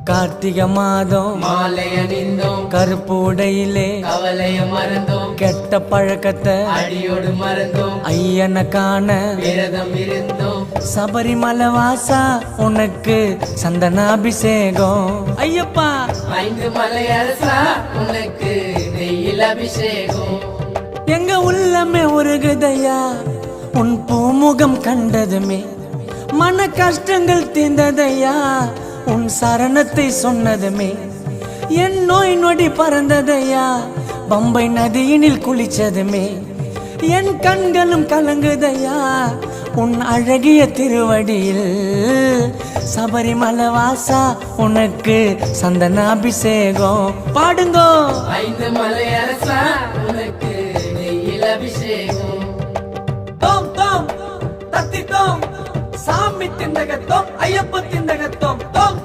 கார்த்திகை மாதம் மாலை அணிந்தோம், கருப்பு உடையிலே கவலைய மறந்தோம், கெட்ட பழக்கத்தை அடியோடு மறந்தோம், ஐயனை காண விரதம் இருந்தோம். சபரிமலை வாசா உனக்கு சந்தனாபிஷேகம். ஐயப்பா 5 மலை அரசா உனக்கு நெய்யில் அபிஷேகம். எங்க உள்ளமே உருகுதையா உன் பூமுகம் கண்டதுமே, மன கஷ்டங்கள் தீர்ந்ததையா உன் சரணத்தை சொன்னதுமே, என் நோய் நொடி பறந்ததையா பம்பை நதியினில் குளிச்சதுமே, என் கண்களும் கலங்குதையா உன் அழகிய திருவடியில். சபரிமலை வாசா உனக்கு சந்தனாபிஷேகம். பாடுங்கோ 5 மலை அரசா உனக்கு நெய்யில் அபிஷேகம். தோம் தோம் தத்தி தோம் சாமி திண்டகத்தோம் ஐயப்ப திண்டகத்தோம் தோம்